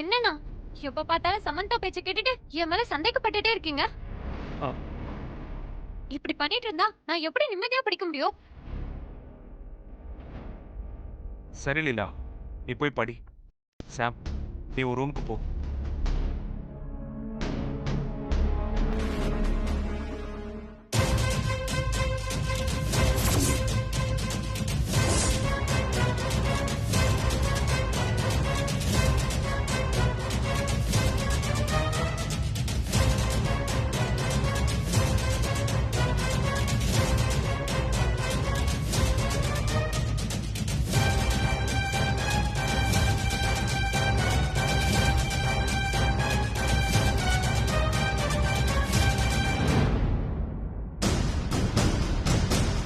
என்னண்ணா எப்ப பார்த்தாலும் சமந்தா பேச்ச கேட்டுட்டு என் மேல சந்தேகப்பட்டுட்டே இருக்கீங்க. ஆ, இப்படி பண்ணிட்டு இருந்தா நான் எப்படி நிம்மதியா படிக்க முடியும்? சரி லீலா, நீ போய் படி. சாம், நீ ஒரு ரூமுக்கு போ.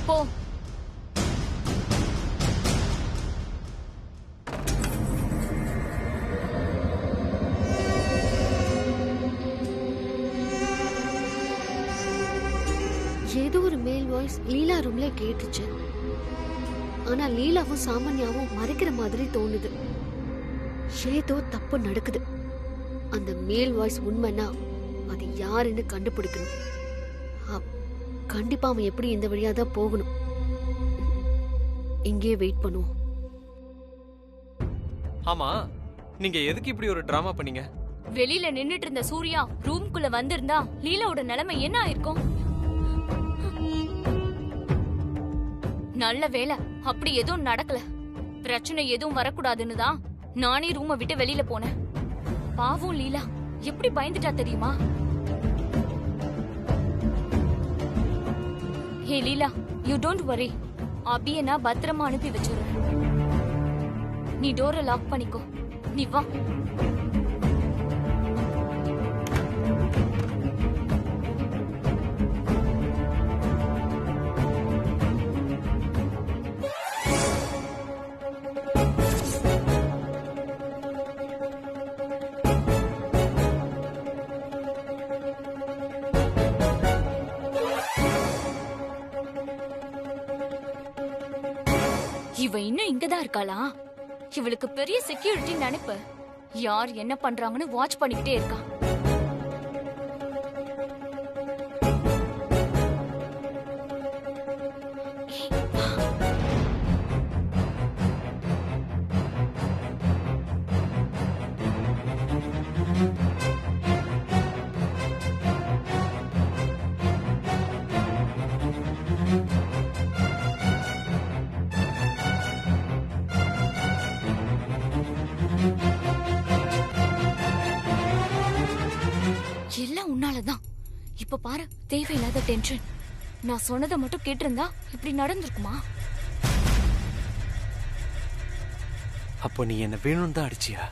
போ. ஏதோ ஒரு மேல் வாய்ஸ் லீலா ரூம்ல கேட்டுச்சு. ஆனா லீலாவும் சாமான்யாவும் மறைக்கிற மாதிரி தோணுது. ஏதோ தப்பு நடக்குது. அந்த மேல் வாய்ஸ் உண்மைன்னா அது யாருன்னு கண்டுபிடிக்கணும். கண்டிப்பா அவன் எப்படி இந்த வழியா தான் போகணும். இங்கே வெயிட் பண்ணுவோம். ஆமா, நீங்க எதுக்கு இப்படி ஒரு டிராமா பண்ணீங்க? வெளியில நின்னுட்டு இருந்த சூர்யா ரூம்குள்ள வந்திருந்தா லீலாவோட நிலைமை என்ன ஆயிருக்கும்? நல்ல வேளை அப்படி எதுவும் நடக்கல. பிரச்சனை எதுவும் வரக்கூடாதுன்னு தான் நானே ரூமை விட்டு வெளியில போனேன். பாவம் லீலா எப்படி பயந்துட்டா தெரியுமா? ஹே லீலா, யூ டோன்ட் வரி. அபிய நான் பத்திரமா அனுப்பி வச்சிடுறேன். நீ டோரை லாக் பண்ணிக்கோ. நீ வா. இவ இன்னும் இங்கதான் இருக்காளா? இவளுக்கு பெரிய செக்யூரிட்டி நினைப்பு. யார் என்ன பண்றாங்கன்னு வாட்ச் பண்ணிக்கிட்டே இருக்கா. எல்லாம் உன்னாலதான். இப்ப பாரு, தேவையில்லாத டென்ஷன். நான் சொன்னதை மட்டும் கேட்டிருந்தா இப்படி நடந்திருக்குமா? அப்போ நீ என்ன வேணும்னு தான் அடிச்சியா?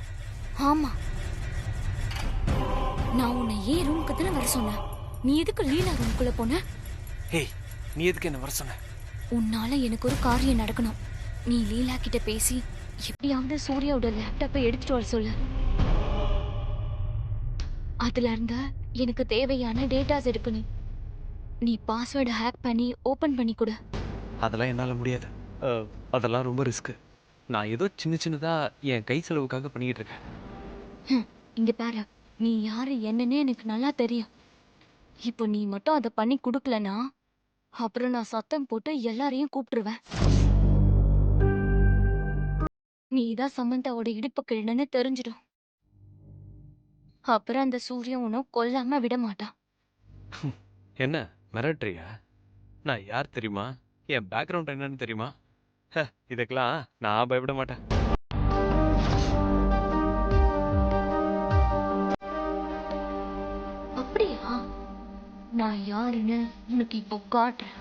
ஆமா, நான் உன்னை ஏன் ரூமுக்கு தானே வர சொன்னேன். நீ எதுக்கு லீலா ரூமுக்குள்ள போன? ஏய், நீ எதுக்கு என்ன வர சொன்ன? உன்னால எனக்கு ஒரு காரியம் நடக்கணும். நீ லீலா கிட்ட பேசி எப்படியாவது சூர்யாவோட லேப்டாப்பை எடுத்துட்டு வர சொல்லு. அதுல இருந்து எனக்கு தேவையான டேட்டாஸ் எடுக்கணும். நீ பாஸ்வேர்டு ஹேக் பண்ணி ஓபன் பண்ணி கொடு. அதெல்லாம் என்னால முடியாது. அதெல்லாம் ரொம்ப ரிஸ்க். நான் ஏதோ சின்ன சின்னதா என் கை செலவுக்காக பண்ணிக்கிட்டு இருக்கேன். இங்க பாரு, நீ யாரு என்னன்னு எனக்கு நல்லா தெரியும். இப்போ நீ மட்டும் அதை பண்ணி கொடுக்கலனா அப்புறம் நான் சத்தம் போட்டு எல்லாரையும் கூப்பிட்டுருவேன். நீதான் சமந்தாவோட இடுப்பு கிழன்னு தெரிஞ்சிடும். அப்புறம் அந்த சூரியன் உன்னும் கொல்லாம விட மாட்டான். என்ன மிரட்டுறியா? நான் யார் தெரியுமா? என் பேக்ரவுண்ட் என்னன்னு தெரியுமா? இதுக்கெல்லாம் நான் பயப்பட மாட்டேன். அப்படியா? நான் யாருன்னு உனக்கு இப்போ காட்டுறேன்.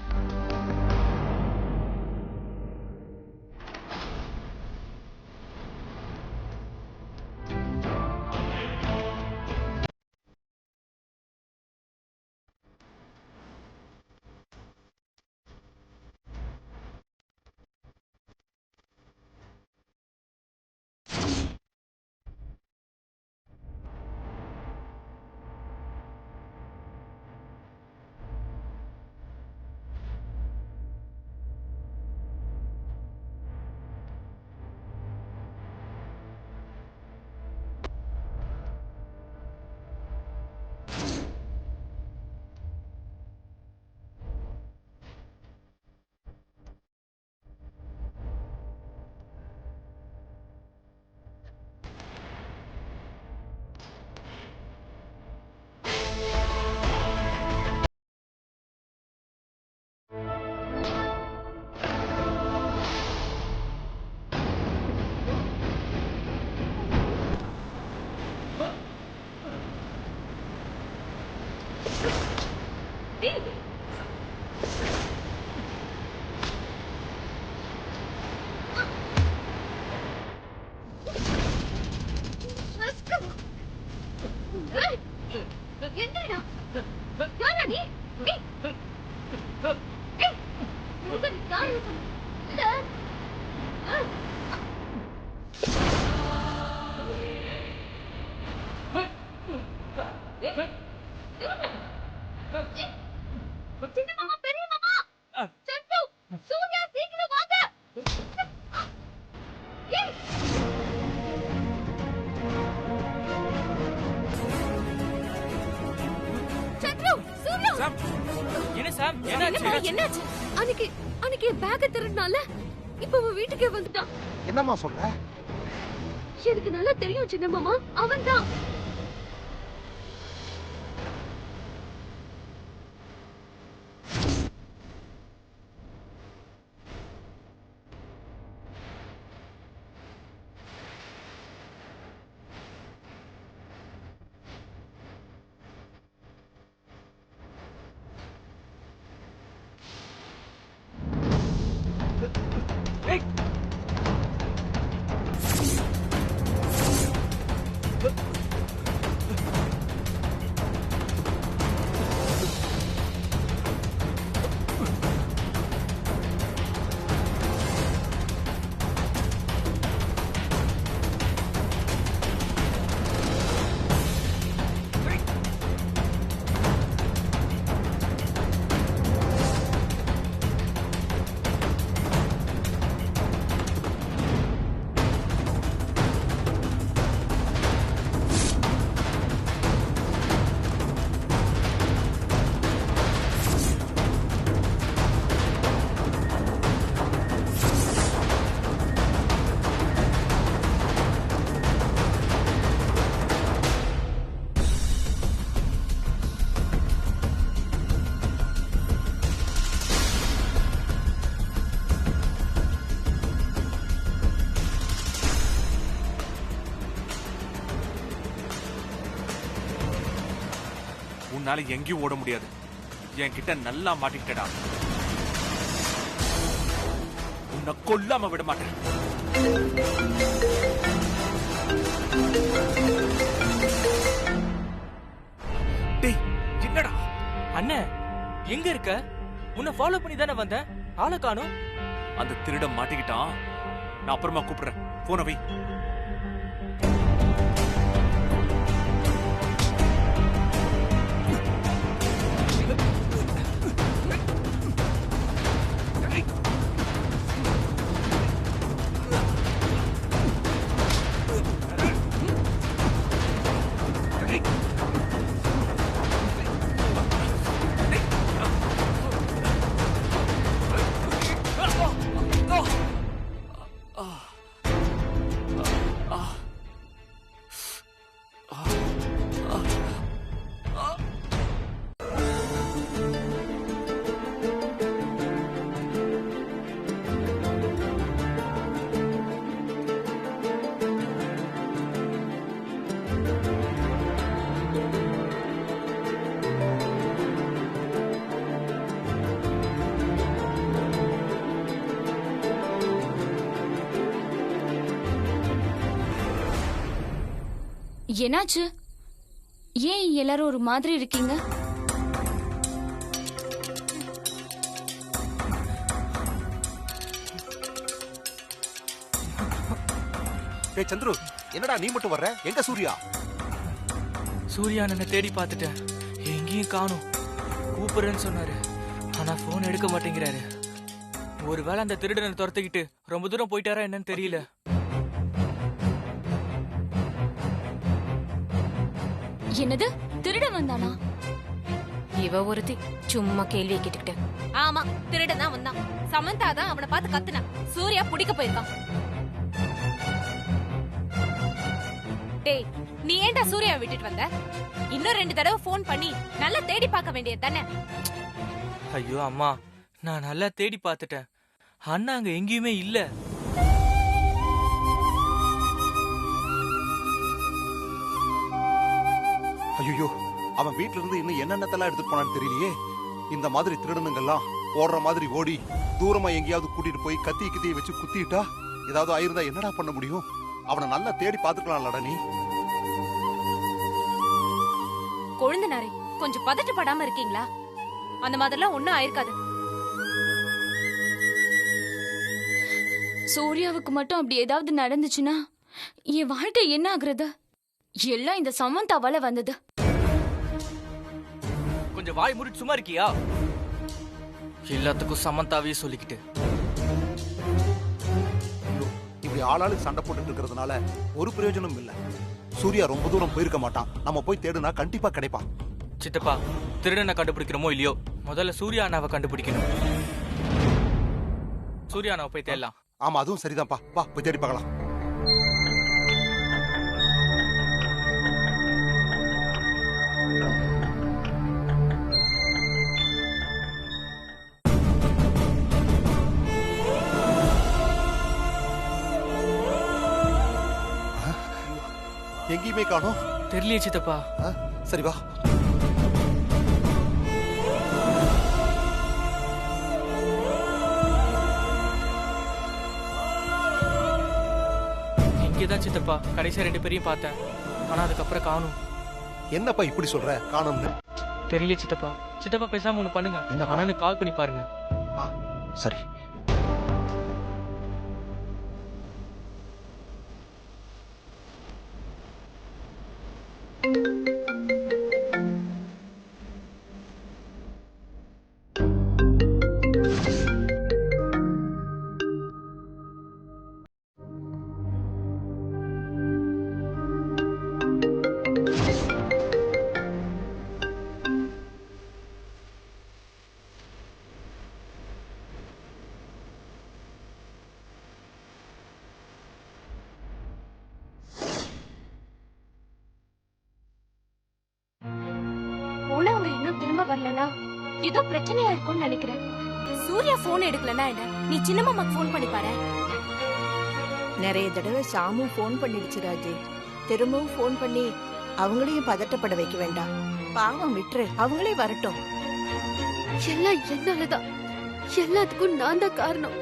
எந்திரா யாரா நீ சின்ன மாமா பெரிய மாமா சந்து சூர்யா சீக்கிரம் வாங்க சந்து சூர்யா சாம் என்ன சாம் என்னாச்சு அன்னைக்கு என் பேக்க திருடினால இப்ப அவன் வீட்டுக்கே வந்துட்டான். என்னம்மா சொல்ற? எனக்கு நல்லா தெரியும் சின்ன மாமா, அவன்தான். உன்னால எங்கேயும் ஓட முடியாது. என்கிட்ட நல்லா மாட்டிக்கிட்டடா. உன்னை கொல்லாம விட மாட்டேன். டேய் என்னடா அண்ணே எங்க இருக்க? உன்னை ஃபாலோ பண்ணி தானே வந்தேன், ஆளை காணோம். அந்த திருடன் மாட்டிக்கிட்டான். நான் அப்புறமா கூப்பிடுறேன். போன வை. என்னாச்சு? ஏன் எல்லாரும் ஒரு மாதிரி இருக்கீங்க? டேய் சந்துரு, என்னடா நீ மட்டும் வர்ற? எங்க சூர்யா? சூர்யா என்ன தேடி பார்த்துட்டேன், எங்கேயும் காணோம். கூப்பிடுறேன்னு சொன்னாரு, ஆனா போன் எடுக்க மாட்டேங்கிறாரு. ஒருவேளை அந்த திருடனை துரத்துக்கிட்டு ரொம்ப தூரம் போயிட்டாரா என்னன்னு தெரியல. என்னது, திருட வந்தானா? இவ ஒருத்தி சும்மா கேள்வியை கேட்டுக்கிட்டு. ஆமா, திருடன் தான் வந்தான். சமந்தா தான் அவனை பார்த்து கத்துனா. சூர்யா பிடிக்க போயிருக்கான். டேய், நீ ஏன்டா சூர்யாவை விட்டுட்டு வந்த? இன்னும் 2 தடவை போன் பண்ணி நல்லா தேடி பார்க்க வேண்டியது தானே? ஐயோ அம்மா, நான் நல்லா தேடி பார்த்துட்டேன், அண்ணா அங்க எங்கேயுமே இல்ல. ஐயோ, அவன் வீட்ல இருந்து இன்னும் என்னென்னத்தெல்லாம் எடுத்துட்டு போனான்னு தெரியலையே. இந்த மாதிரி திருடனுங்கெல்லாம் ஓடுற மாதிரி ஓடி தூரமா எங்கேயாவது கூட்டிட்டு போய் கத்தியை வச்சு குத்திட்டா ஏதாவது ஆயிருந்தா என்னடா பண்ண முடியும்? அவனை நல்லா தேடி பாத்துக்கலாம்லடா நீ. கொழுந்தனாரே, கொஞ்சம் பதட்டப்படாம இருக்கீங்களா? அந்த மாதிரிலாம் ஒண்ணும் ஆயிருக்காது. சூர்யாவுக்கு மட்டும் அப்படி ஏதாவது நடந்துச்சுன்னா என் வாழ்க்கை என்ன ஆகுறது? எல்லாம் இந்த சமந்தாவால வந்தது. கொஞ்சம் வாய் மூடிட்டு சும்மா இருக்கியா? எல்லாத்துக்கும் சமந்தாவே சொல்லிக்கிட்டு. இப்படி ஆளாளுக்கு சண்டை போட்டுட்டு இருக்கிறதுனால ஒரு பிரயோஜனம் இல்ல. சூர்யா ரொம்ப தூரம் போயிருக்க மாட்டான். நம்ம போய் தேடுனா கண்டிப்பா கிடைப்பான். சித்தப்பா, திருடனை கண்டுபிடிக்கிறோமோ இல்லையோ, முதல்ல சூர்யா அண்ணாவை கண்டுபிடிக்கணும். சூர்யா அண்ணாவை போய் தேடலாம். ஆமா, அதுவும் சரிதான்ப்பா. வா போய் தேடி பார்க்கலாம். எங்கேயுமே காணோம். தெரியலையே சித்தப்பா. சரி வா. இங்கேதான் சித்தப்பா கடைசியா 2 பேரையும் பார்த்தேன். ஆனா அதுக்கப்புறம் காணும். என்னப்பா இப்படி சொல்ற? காணோம்னு? தெரியலையே சித்தப்பா. சித்தப்பா பேசாம ஒண்ணு பண்ணுங்க, இந்த அண்ணனுக்கு கால் பண்ணி பாருங்க. சரி. போனவங்க இன்னும் திரும்ப வரலனா ஏதோ பிரச்சனையா இருக்கும்னு நினைக்கிறேன். சூர்யா போன் எடுக்கலன்னா என்ன? நீ சின்ன மாமாக்கு போன் பண்ணி பாரு. நிறைய தடவை சாமும் ஃபோன் பண்ணிடுச்சு ராஜி. திரும்பவும் ஃபோன் பண்ணி அவங்களையும் பதட்டப்பட வைக்க வேண்டாம். பாவம் விட்டுரு, அவங்களே வரட்டும். எல்லாம் என்னாலதான். எல்லாத்துக்கும் நான் தான் காரணம்.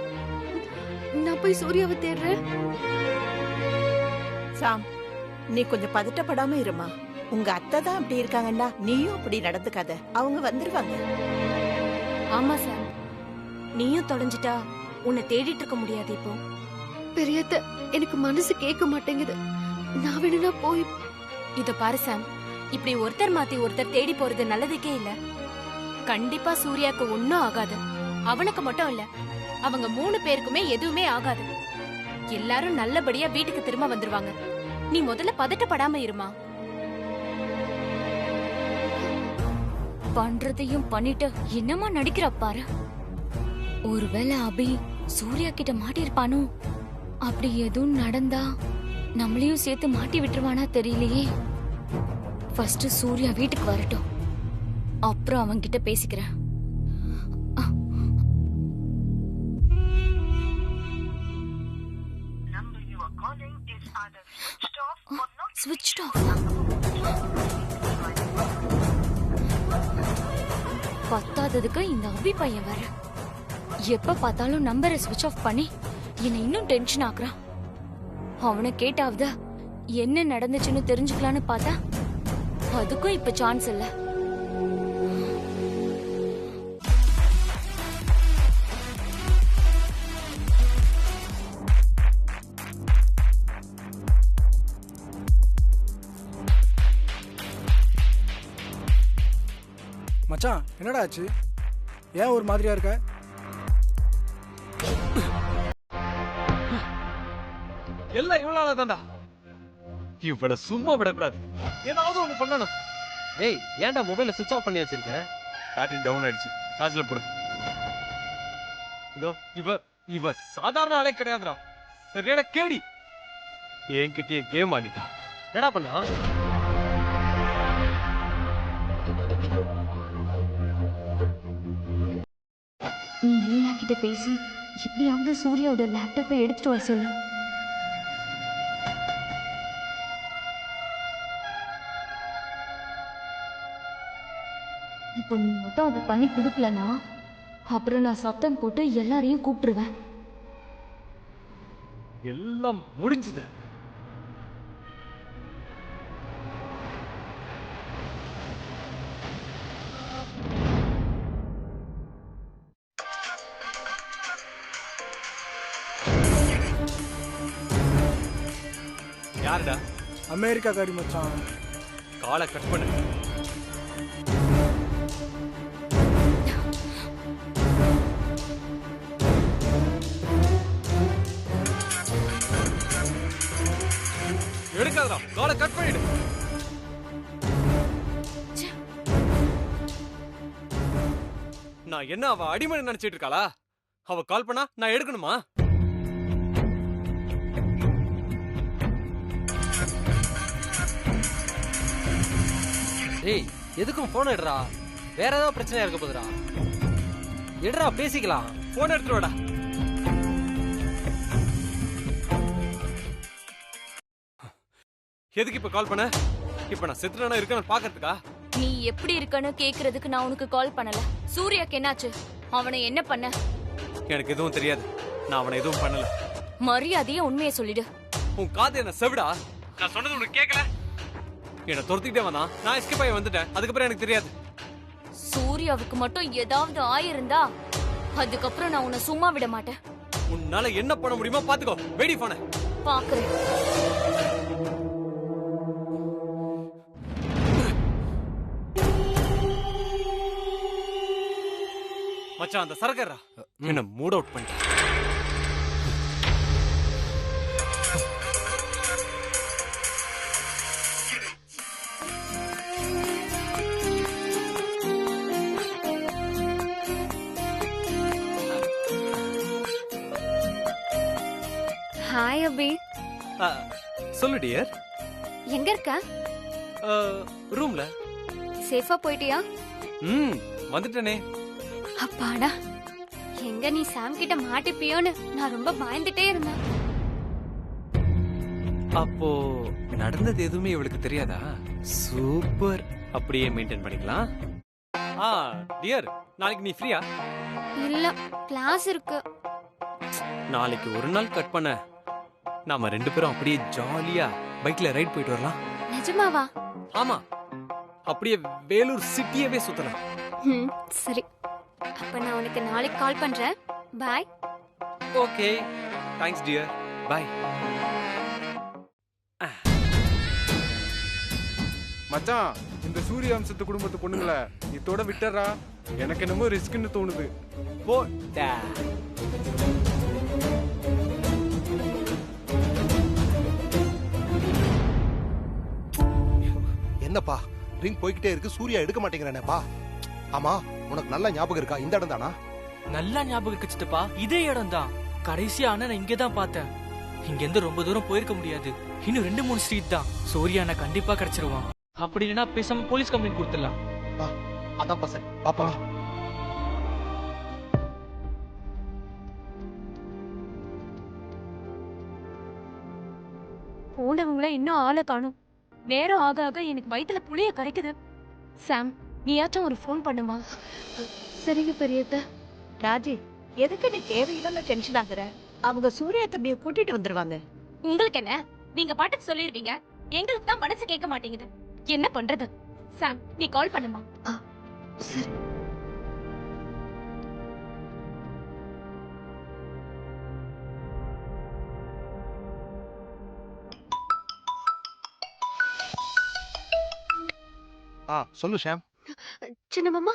நான் போய் சூர்யாவை தேடுறேன். சாம், நீ கொஞ்சம் பதட்டப்படாம இருமா. உங்க அத்தை தான் அப்படி இருக்காங்கன்னா நீயும் அப்படி நடந்துக்காத. அவங்க வந்துருவாங்க. ஆமா சார், நீயும் தொலைஞ்சிட்டா உன்னை தேடிட்டு இருக்க முடியாது. இப்போ பெரியத்த எனக்கு மனசு கேட்க மாட்டேங்குது. நான் வேணும்னா போய். இத பாரு சாம், இப்படி ஒருத்தர் மாத்தி ஒருத்தர் தேடி போறது நல்லதுக்கே இல்ல. கண்டிப்பா சூர்யாக்கு ஒன்னும் ஆகாது. அவனுக்கு மட்டும் இல்ல, அவங்க 3 பேருக்குமே எதுவுமே ஆகாது. எல்லாரும் நல்லபடியா வீட்டுக்கு திரும்ப வந்துருவாங்க. நீ முதல்ல பதட்டப்படாம இருமா. பண்றதையும் பண்ணிட்டு என்னமா நடிக்கிற பாரு. ஒருவேளை அபி சூர்யா கிட்ட மாட்டிருப்பானோ? அப்படி எதுவும் நடந்தா நம்மளையும் சேர்த்து மாட்டி விட்டுருவானா தெரியலையே. ஃபர்ஸ்ட் சூர்யா வீட்டுக்கு வரட்டும், அப்புறம் அவன் கிட்ட பேசிக்கிறேன். ஸ்விட்ச் ஆஃப். பத்தாததுக்கு இந்த அபி பையன் வேற எப்ப பார்த்தாலும் நம்பரை ஸ்விட்ச் ஆஃப் பண்ணி என்னை இன்னும் டென்ஷன் ஆக்குறான். அவனை கேட்டாவது என்ன நடந்துச்சுன்னு தெரிஞ்சுக்கலான்னு பார்த்தா அதுக்கும் இப்ப சான்ஸ் இல்ல. மச்சான், என்னடா ஆச்சு? ஏன் ஒரு மாதிரியா இருக்க? எல்லாம் இவளால தான்டா. இவள சும்மா விடக்கூடாது, ஏதாவது ஒண்ணு பண்ணணும். ஏய், ஏன்டா மொபைல சுவிட்ச் ஆஃப் பண்ணி வச்சிருக்க? பேட்டரி டவுன் ஆயிடுச்சு. சார்ஜ்ல போடு. இதோ இவ சாதாரண ஆளே கிடையாதுடா. சரியான கேடி. என்கிட்டயே கேம் ஆடிட்டா. என்னடா பண்ணா? நீ லீலா கிட்ட பேசி எப்படியாவது சூர்யாவோட லேப்டாப்பை எடுத்துட்டு வர சொல்லு. இப்போ நீ மட்டும் அதை பண்ணி கொடுக்கலனா அப்புறம் நான் சத்தம் போட்டு எல்லாரையும் கூப்பிட்டுருவேன். எல்லாம் முடிஞ்சது. அமெரிக்காக்காரி மச்சான். காலை கட் பண்ணு. எடுக்காதடா, காலை கட் பண்ணிடு. நான் என்ன அவ அடிமணி நினைச்சிட்டு இருக்காளா? அவ கால் பண்ணா நான் எடுக்கணுமா? டேய், எதுக்கும் போன் எடுறா. வேற ஏதாவது பிரச்சனையா இருக்க போதுடா. எடுறா, பேசிக்கலாம். போன் எடுத்துட்டு வாடா. எதுக்கு இப்ப கால் பண்ண? இப்ப நான் செத்துறானா இருக்கேன்னு பாக்கிறதுக்கா? நீ எப்படி இருக்கன்னு கேக்குறதுக்கு நான் உனக்கு கால் பண்ணல. சூர்யாக்கு என்னாச்சு? அவனை என்ன பண்ண? எனக்கு எதுவும் தெரியாது. நான் அவனை எதுவும் பண்ணல. மரியாதையா உண்மையை சொல்லிடு. உன் காது என்ன செவிடா? நான் சொன்னது உனக்கு கேட்கல? என்ன துரத்திக்கிட்டே வந்தான். நான் எஸ்கேப் ஆகி வந்துட்டேன். அதுக்கப்புறம் எனக்கு தெரியாது. சூர்யாவுக்கு மட்டும் ஏதாவது ஆயிருந்தா அதுக்கப்புறம் நான் உன்னை சும்மா விட மாட்டேன். உன்னால என்ன பண்ண முடியுமோ பாத்துக்கோ. வெடி போன பாக்குறேன். மச்சான், அந்த சரக்கரா என்ன மூட் அவுட் பண்ணிட்டான். ஹாய் அபி. சொல்லு டியர். எங்க இருக்க? ரூம்ல. சேஃபா போயிட்டியா? வந்துட்டேனே. அப்பாடா. எங்க நீ சாம் கிட்ட மாட்டிப்பியோன்னு நான் ரொம்ப பயந்துட்டே இருந்தேன். அப்போ நடந்தது எதுவுமே இவளுக்கு தெரியாதா? சூப்பர். அப்படியே மெயின்டைன் பண்ணிக்கலாம். டியர், நாளைக்கு நீ ஃப்ரீயா? இல்ல, கிளாஸ் இருக்கு. நாளைக்கு ஒரு நாள் கட் பண்ண நாம 2 பேரும் அப்படியே ஜாலியா பைக்ல ரைட் போயிட்டு வரலாம். நிஜமாவா? ஆமா, அப்படியே வேலூர் சிட்டியவே சுத்தலாம். சரி, அப்ப நான் உனக்கு நாளைக்கு கால் பண்றேன். Bye. Okay, thanks dear. Bye. மச்சான், இந்த சூரிய வம்சத்து குடும்பத்து பொண்ணுங்களை இதோட விட்டுறா. எனக்கு என்னமோ ரிஸ்க்னு தோணுது. போடா. என்னப்பா ரிங் போய்கிட்டே இருக்கு, சூர்யா எடுக்க மாட்டேங்கிறானேப்பா. ஆமா, உனக்கு நல்ல ஞாபகம் இருக்கா? இந்த இடம் தானா? நல்லா ஞாபகம் இருக்கு சித்தப்பா. இதே இடம் தான். கடைசியா அண்ணனை இங்க தான் பார்த்தேன். இங்க இருந்து ரொம்ப தூரம் போயிருக்க முடியாது. இன்னும் 2-3 ஸ்ட்ரீட் தான். சூர்யா அண்ணன் கண்டிப்பா கிடைச்சிருவான். அப்படி இல்லைன்னா பேசாம போலீஸ் கம்ப்ளைண்ட் கொடுத்துடலாம். அதான் பசங்க பாப்பா. போனவங்கள இன்னும் ஆளை காணும். நேரம் ஆக ஆக எனக்கு வயித்துல புளிய கரைக்குது. சாம், நீயாச்சும் ஒரு ஃபோன் பண்ணுமா? சரிங்க பெரியத்த. ராஜி, எதுக்கு நீ தேவையில்லாம டென்ஷன் ஆகுற? அவங்க சூர்யா தம்பியை கூட்டிட்டு வந்துருவாங்க. உங்களுக்கு என்ன? நீங்க பாட்டுக்கு சொல்லிடுவீங்க. எங்களுக்கு தான் மனசு கேட்க மாட்டேங்குது. என்ன பண்றது? சாம், நீ கால் பண்ணுமா? சரி. சொல்லு ஷாம். சின்ன மாமா,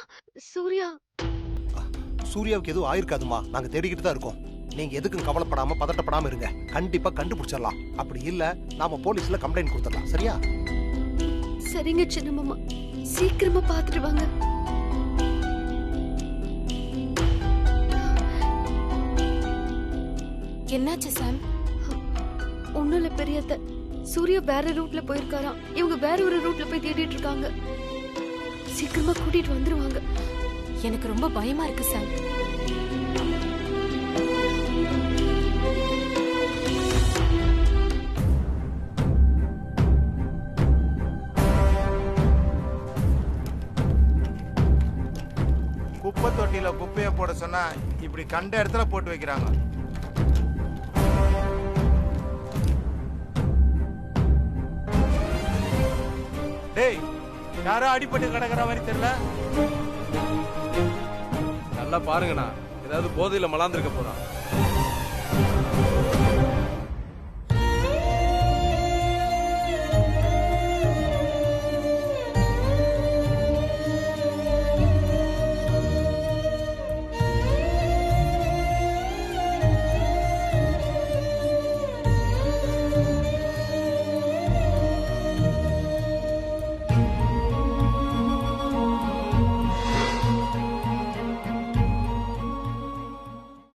சூர்யாவுக்கு எதுவும் ஆயிருக்காதுமா. நாங்க தேடிக்கிட்டு தான் இருக்கோம். நீங்க எதுக்கும் கவலைப்படாம பதட்டப்படாம இருங்க. கண்டிப்பா கண்டுபிடிச்சிடலாம். அப்படி இல்ல நாம போலீஸ்ல கம்ப்ளைண்ட் கொடுத்துடலாம். சரியா? சரிங்க சின்ன மாமா, சீக்கிரமா பாத்துட்டு வாங்க. என்னாச்சு சாம்? ஒண்ணும் இல்ல பெரியத்த. சூர்யா வேற ரூட்ல போயிருக்காராம். இவங்க வேற ஒரு ரூட்ல போய் தேடிட்டு இருக்காங்க. சீக்கிரமா கூட்டிட்டு வந்துருவாங்க. எனக்கு ரொம்ப பயமா இருக்கு சாம். குப்பை தொட்டியில குப்பையை போட சொன்னா இப்படி கண்ட இடத்துல போட்டு வைக்கிறாங்க. டேய், யாரோ அடிபட்டு கிடக்குற மாதிரி தெரியல. நல்லா பாருங்கண்ணா, ஏதாவது போதையில மலாந்திருக்க போறான்.